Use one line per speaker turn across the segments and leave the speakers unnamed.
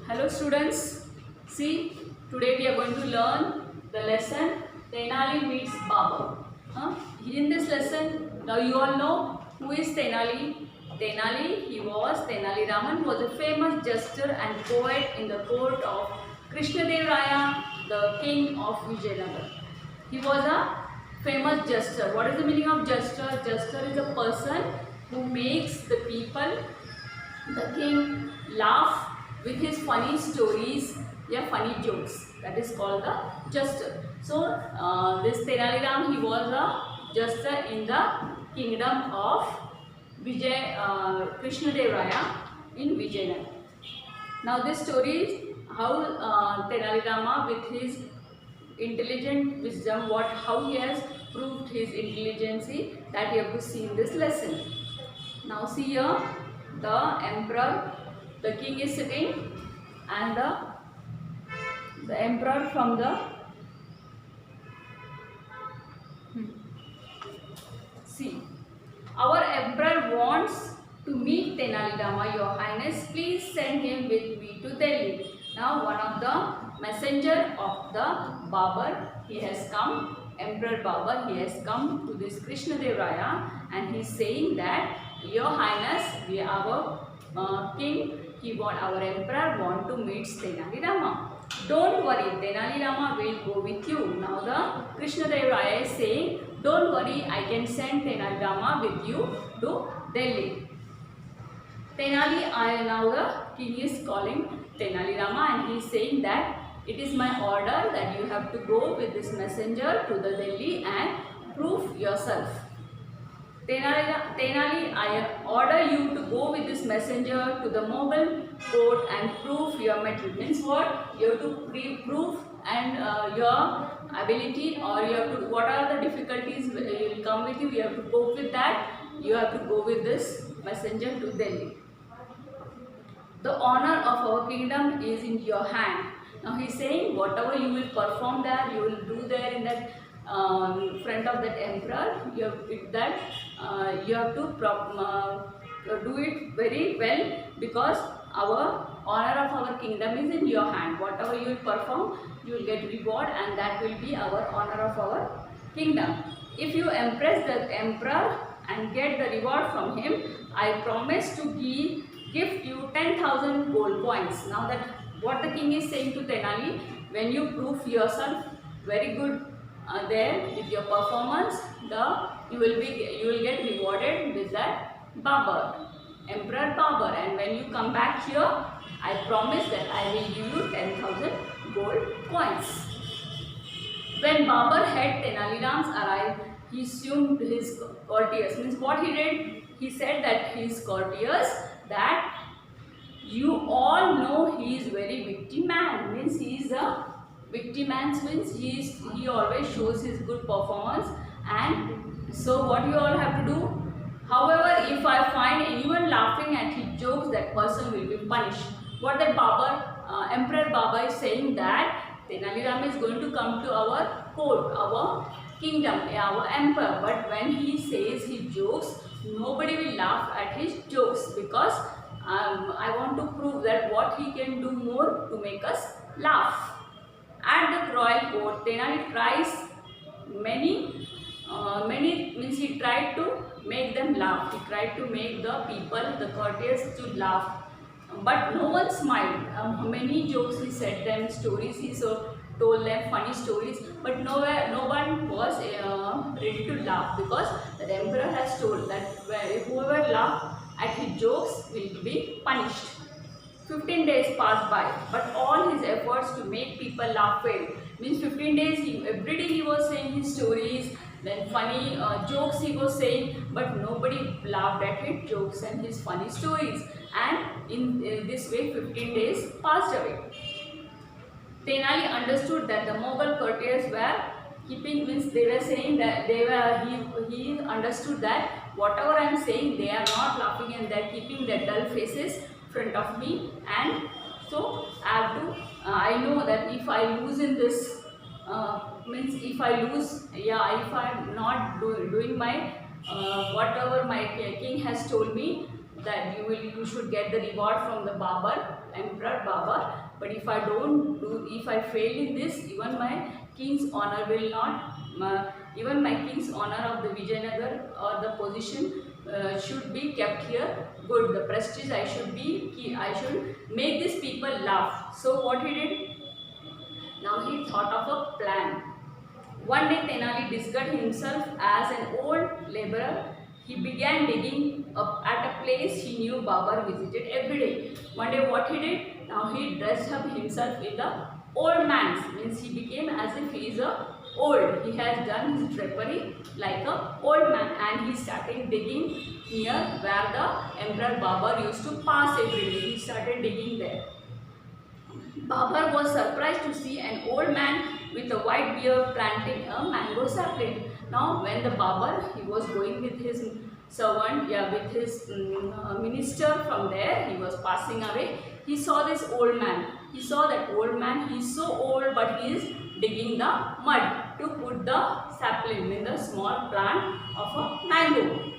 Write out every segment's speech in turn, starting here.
Hello students, see today we are going to learn the lesson Tenali meets Babar. In this lesson, now you all know who is Tenali. Tenali Raman was a famous jester and poet in the court of Krishnadev Raya, the king of Vijayanagar. He was a famous jester. What is the meaning of jester? Jester is a person who makes the people, the king, laugh with his funny stories, yeah, funny jokes. That is called the jester. So this Tenali Ram, he was a jester in the kingdom of Krishnadev Raya in Vijayanagar. Now this story is how Tenali Rama with his intelligent wisdom, how he has proved his intelligence, that you have to see in this lesson. Now see here, the emperor, the king is sitting, and the emperor from the see. Our emperor wants to meet Tenali Rama. Your Highness, please send him with me to Delhi. Now one of the messenger of the Babar, he has come, Emperor Babar, he has come to this Krishnadev Raya, and he is saying that Your Highness, our king, our emperor want to meet Tenali Rama. Don't worry, Tenali Rama will go with you. Now the Krishnadev Raya is saying, don't worry, I can send Tenali Rama with you to Delhi. Now the king is calling Tenali Rama, and he is saying that it is my order that you have to go with this messenger to the Delhi and prove yourself. Tenali, I order you to go with this messenger to the Mughal court and prove your mettle. Means what? You have to prove and your ability, or you have to, what are the difficulties will come with you, you have to cope with that. You have to go with this messenger to Delhi. The honor of our kingdom is in your hand. Now he is saying, whatever you will perform there, you will do there in that front of that emperor, you have to do it very well, because our honor of our kingdom is in your hand. Whatever you will perform, you will get reward, and that will be our honor of our kingdom. If you impress the emperor and get the reward from him, I promise to gift you 10,000 gold coins. Now that what the king is saying to Tenali, when you prove yourself very good there with your performance, you will get rewarded with that Babar, Emperor Babar, and when you come back here, I promise that I will give you 10,000 gold coins. When Babar had Tenali Ram's arrived, he assumed his courtiers. Means what he did? He said that he is courtiers, that you all know he is very witty man. Means he is a witty man, means he always shows his good performance, and so what you all have to do? However, if I find anyone laughing at his jokes, that person will be punished. What that Emperor Babar is saying, that Tenali Rama is going to come to our court, our kingdom, our emperor, but when he says his jokes, nobody will laugh at his jokes, because I want to prove that what he can do more to make us laugh. At the royal court, Tenali tries many means he tried to make them laugh. He tried to make the people, the courtiers, to laugh, but no one smiled. Many jokes he said them, stories he told them, funny stories, but no one was ready to laugh, because the emperor has told that whoever laughs at his jokes will be punished. 15 days passed by, but all his efforts to make people laugh failed. Means 15 days, every day he was saying his stories, then funny jokes he was saying, but nobody laughed at his jokes and his funny stories. And in this way, 15 days passed away. Tenali understood that the Mughal courtiers were keeping, means they were saying that he understood that whatever I am saying, they are not laughing and they are keeping their dull faces front of me, and so I know that if I lose in this, if I am not doing my whatever my king has told me, that you should get the reward from the Babur, Emperor Babur. But if I don't do, if I fail in this, even my king's honor will not, even my king's honor of the Vijayanagar or the position should be kept here good. The prestige I should make these people laugh. So what he did? Now he thought of a plan. One day Tenali disguised himself as an old labourer. He began digging up at a place he knew Babur visited every day. One day what he did? Now he dressed up himself in the old man's, means he became as if he is a old. He has done his drapery like a old man, and he started digging near where the Emperor Babur used to pass every day. He started digging there. Babur was surprised to see an old man with a white beard planting a mango sapling. Now when the Babur, he was going with his servant, with his minister from there, he was passing away. He saw this old man. He saw that old man, he is so old, but he is digging the mud to put the sapling in the small plant of a mango.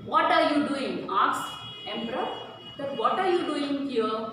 What are you doing? Asked Emperor. That what are you doing here?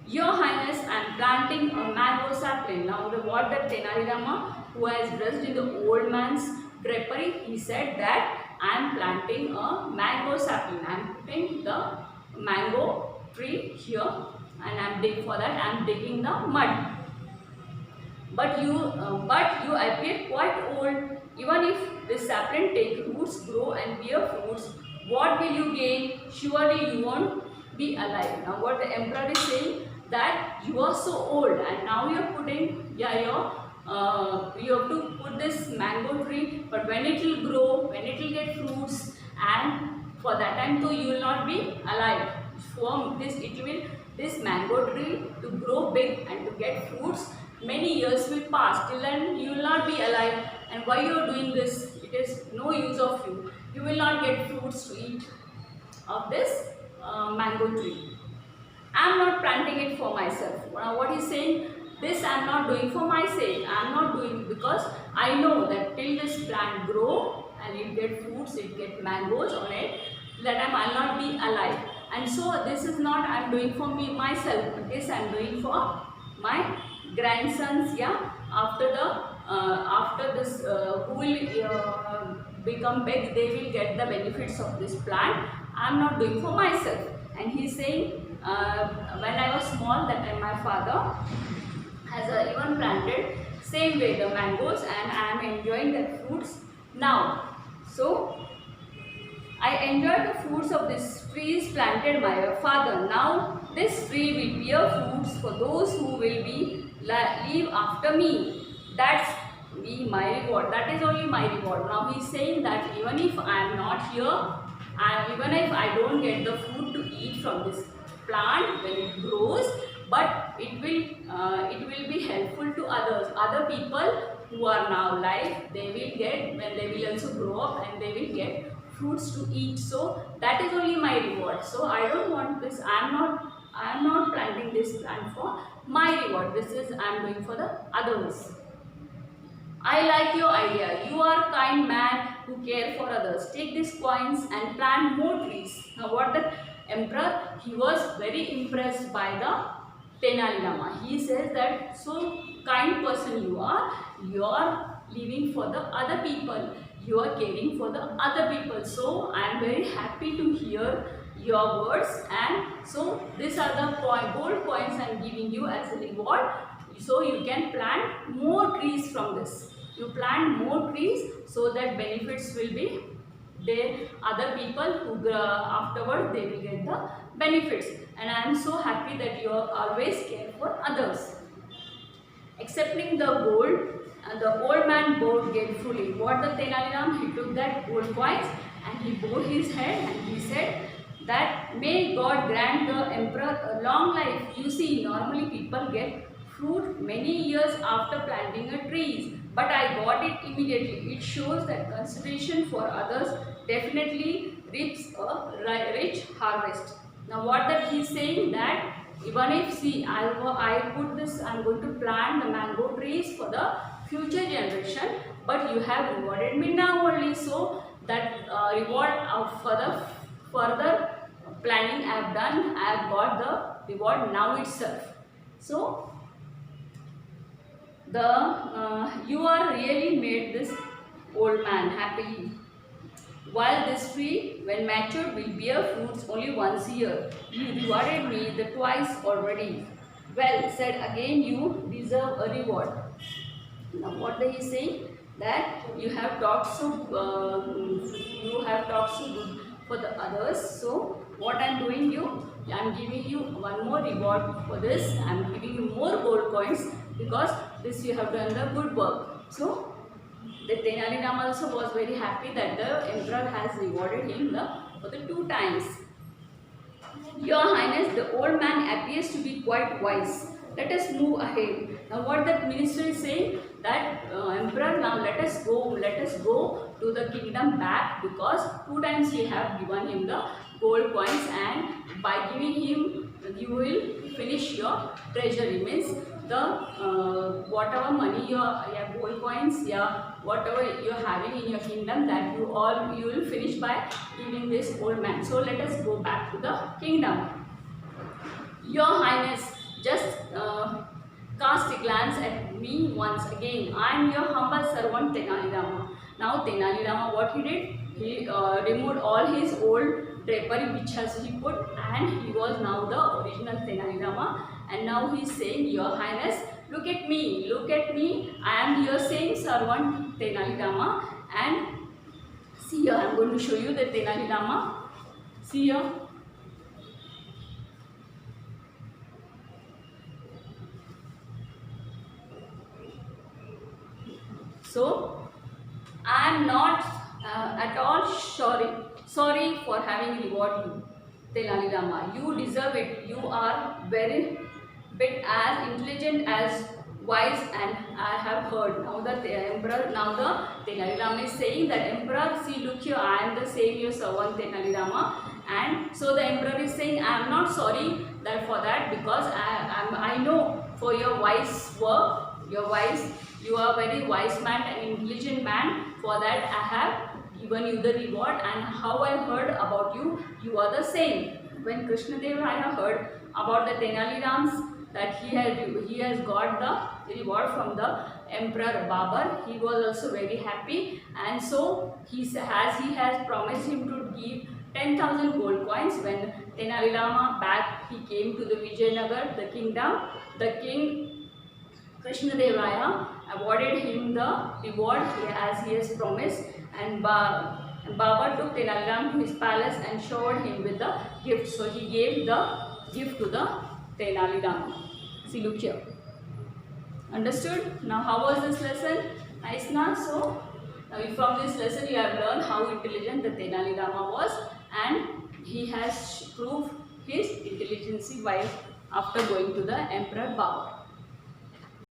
Your Highness, I am planting a mango sapling. Now what the Tenali Rama, who has dressed in the old man's drapery, he said that I am planting a mango sapling. I am putting the mango tree here, and I am digging for that. I am digging the mud. But you appear quite old. Even if this sapling take roots, grow and bear fruits, what will you gain? Surely you won't be alive. Now what the Emperor is saying, that you are so old and now you are putting, you have to put this mango tree, but when it will grow, when it will get fruits, and for that time too you will not be alive. For this mango tree to grow big and to get fruits, many years will pass, till then you will not be alive. And why you are doing this? It is no use of you. You will not get fruits to eat of this mango tree. I am not planting it for myself. Now what he is saying, this I am not doing for my sake. I am not doing because I know that till this plant grow and it get fruits, it get mangoes on it, that time I will not be alive. And so this is not I am doing for me myself. This I am doing for my grandsons. After this, who will become big, they will get the benefits of this plant. I am not doing for myself. And he is saying, when I was small, that time my father has even planted same way the mangoes, and I am enjoying the fruits now. So I enjoy the fruits of this trees planted by your father. Now this tree will bear fruits for those who will be live after me. That's be my reward. That is only my reward. Now he is saying that even if I am not here, and even if I don't get the food to eat from this plant when it grows, but it will be helpful to others. Other people who are now alive, they will get, when they will also grow up and they will get fruits to eat. So that is only my reward. So I don't want this. I am not planting this plant for my reward. This is I am doing for the others. I like your idea. You are a kind man who care for others. Take these coins and plant more trees. Now what the Emperor, he was very impressed by the Tenali Rama. He says that so kind person you are living for the other people. You are caring for the other people. So I am very happy to hear your words, and so these are the gold coins I am giving you as a reward. So you can plant more trees from this. You plant more trees so that benefits will be there. Other people who afterward they will get the benefits. And I am so happy that you always care for others. Accepting the gold, the old man bowed gratefully. What the Tenali Rama, he took that gold coins and he bowed his head and he said that may God grant the Emperor a long life. You see, normally people get fruit many years after planting a trees, but I got it immediately. It shows that consideration for others definitely reaps a rich harvest. Now what that he is saying, that even if see I put this, I am going to plant the mango trees for the future generation, but you have rewarded me now only. So that reward for further planning I have done, I have got the reward now itself. So you are really made this old man happy. While this tree, when matured, will bear fruits only once a year. You rewarded me the twice already. Well said again, you deserve a reward. Now what he is saying, that you have talked so good for the others. So what I am doing you, I am giving you one more reward for this. I am giving you more gold coins because this you have done the good work. So the Tenali Rama also was very happy that the emperor has rewarded him for the 2 times. Your Highness, the old man appears to be quite wise. Let us move ahead. Now what the minister is saying, that emperor, now let us go to the kingdom back, because 2 times we have given him the gold coins, and by giving him you will finish your treasury. Means the whatever money your gold coins, whatever you are having in your kingdom, that you will finish by giving this old man. So let us go back to the kingdom. Your Highness, just cast a glance at me once again. I am your humble servant Tenali Rama. Now Tenali Rama, what he did? He removed all his old drapery which has he put, and he was now the original Tenali Rama. And now he is saying, Your Highness, look at me, I am your same servant Tenali Rama. And see here, I am going to show you the Tenali Rama. See here. So I am not at all sorry for having rewarded you, Tenali Rama. You deserve it. You are very bit as intelligent as wise, and I have heard. Now the emperor, now the Tenali Rama is saying that, Emperor, see, look here, I am the same your servant Tenali Rama. And so the emperor is saying, I am not sorry for that, because I know for your wise work, you are very wise man and intelligent man. For that I have given you the reward, and how I heard about you, you are the same. When Krishna Deva Raya heard about the Tenali Rams, that he has got the reward from the Emperor Babar, he was also very happy, and so he has promised him to give 10,000 gold coins. When Tenali Rama he came to the Vijayanagar, the kingdom, the king Krishna Deva Raya awarded him the reward as he has promised, and Baba took Tenali Rama to his palace and showered him with the gift. So he gave the gift to the Tenali Rama. See, look here. Understood? Now how was this lesson? Nice na? So now from this lesson you have learned how intelligent the Tenali Rama was, and he has proved his intelligence while after going to the Emperor Babar.